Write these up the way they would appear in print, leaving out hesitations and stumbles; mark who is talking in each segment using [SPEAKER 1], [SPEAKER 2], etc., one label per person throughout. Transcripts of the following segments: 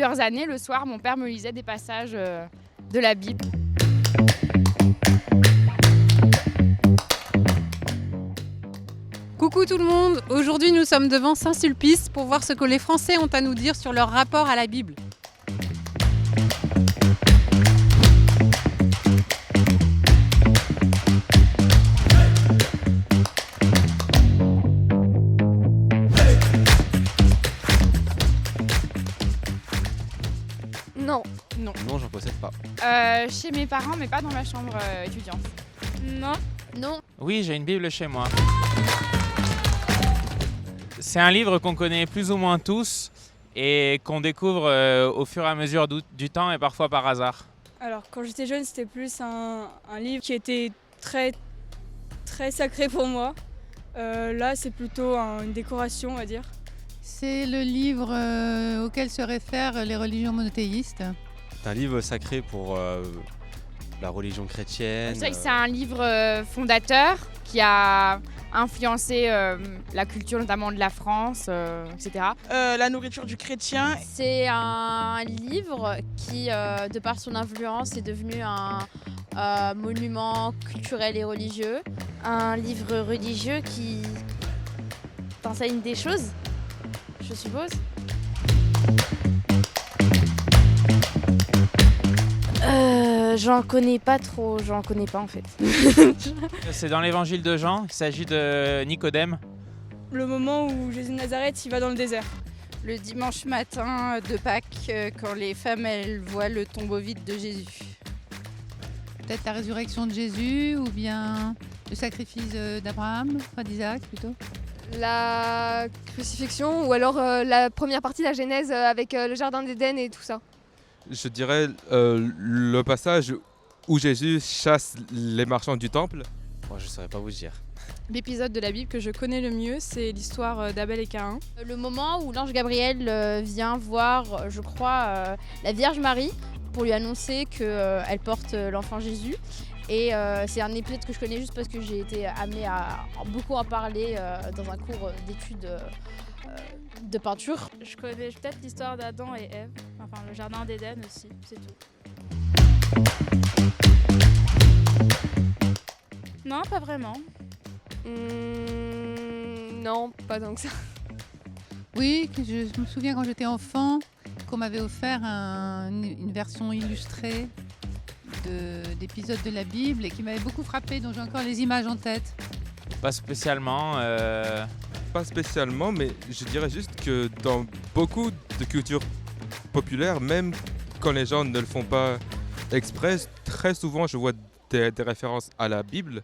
[SPEAKER 1] plusieurs années, le soir, mon père me lisait des passages de la Bible.
[SPEAKER 2] Coucou tout le monde, aujourd'hui nous sommes devant Saint-Sulpice pour voir ce que les Français ont à nous dire sur leur rapport à la Bible.
[SPEAKER 3] Non.
[SPEAKER 4] Non, j'en possède pas.
[SPEAKER 1] Chez mes parents, mais pas dans ma chambre étudiante.
[SPEAKER 3] Non.
[SPEAKER 5] Non.
[SPEAKER 6] Oui, j'ai une Bible chez moi. C'est un livre qu'on connaît plus ou moins tous et qu'on découvre au fur et à mesure du temps et parfois par hasard.
[SPEAKER 3] Alors quand j'étais jeune, c'était plus un livre qui était très sacré pour moi. Là, c'est plutôt une décoration, on va dire.
[SPEAKER 7] C'est le livre auquel se réfèrent les religions monothéistes.
[SPEAKER 4] C'est un livre sacré pour la religion
[SPEAKER 1] Je
[SPEAKER 4] chrétienne.
[SPEAKER 1] dirais que c'est un livre fondateur qui a influencé la culture notamment de la France, etc.
[SPEAKER 8] La nourriture du chrétien.
[SPEAKER 5] C'est un livre qui, de par son influence, est devenu un monument culturel et religieux. Un livre religieux qui t'enseigne des choses, je suppose. J'en connais pas trop, j'en connais pas en fait.
[SPEAKER 6] C'est dans l'évangile de Jean, il s'agit de Nicodème.
[SPEAKER 3] Le moment où Jésus de Nazareth, il va dans le désert.
[SPEAKER 2] Le dimanche matin de Pâques, quand les femmes elles voient le tombeau vide de Jésus.
[SPEAKER 7] Peut-être la résurrection de Jésus ou bien le sacrifice d'Abraham, enfin d'Isaac plutôt.
[SPEAKER 9] La crucifixion ou alors la première partie de la Genèse avec le jardin d'Éden et tout ça.
[SPEAKER 10] Je dirais le passage où Jésus chasse les marchands du temple.
[SPEAKER 4] Moi, je saurais pas vous dire.
[SPEAKER 3] L'épisode de la Bible que je connais le mieux, c'est l'histoire d'Abel et Caïn.
[SPEAKER 5] Le moment où l'ange Gabriel vient voir, je crois, la Vierge Marie pour lui annoncer qu'elle porte l'enfant Jésus. Et c'est un épisode que je connais juste parce que j'ai été amenée à beaucoup en parler dans un cours d'études de peinture.
[SPEAKER 3] Je connais peut-être l'histoire d'Adam et Ève, enfin le jardin d'Éden aussi, c'est tout. Non, pas vraiment.
[SPEAKER 9] Non, pas tant que ça.
[SPEAKER 7] Oui, je me souviens quand j'étais enfant qu'on m'avait offert une version illustrée d'épisodes de la Bible et qui m'avait beaucoup frappée, dont j'ai encore les images en tête.
[SPEAKER 6] Pas spécialement.
[SPEAKER 10] Pas spécialement, mais je dirais juste que dans beaucoup de cultures populaires, même quand les gens ne le font pas exprès, très souvent je vois des références à la Bible.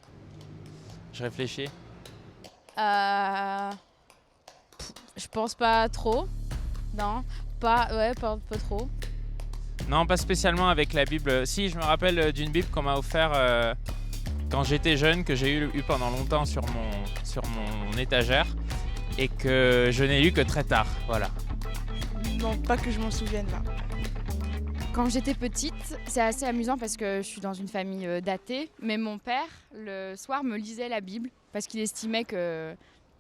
[SPEAKER 6] Je réfléchis.
[SPEAKER 5] Je pense pas trop. Non, pas trop.
[SPEAKER 6] Non, pas spécialement avec la Bible. Si, je me rappelle d'une Bible qu'on m'a offert quand j'étais jeune, que j'ai eu pendant longtemps sur mon étagère et que je n'ai lu que très tard. Voilà.
[SPEAKER 8] Non, pas que je m'en souvienne là.
[SPEAKER 1] Quand j'étais petite, c'est assez amusant parce que je suis dans une famille d'athées, mais mon père, le soir, me lisait la Bible parce qu'il estimait que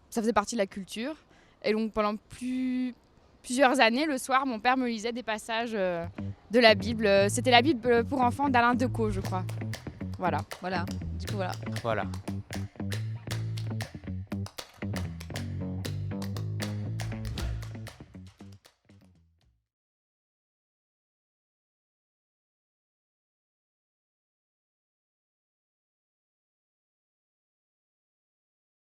[SPEAKER 1] ça faisait partie de la culture. Et donc pendant plusieurs années, le soir, mon père me lisait des passages de la Bible. C'était la Bible pour enfants d'Alain Decaux, je crois. Voilà.
[SPEAKER 5] Du coup, voilà.
[SPEAKER 6] Voilà.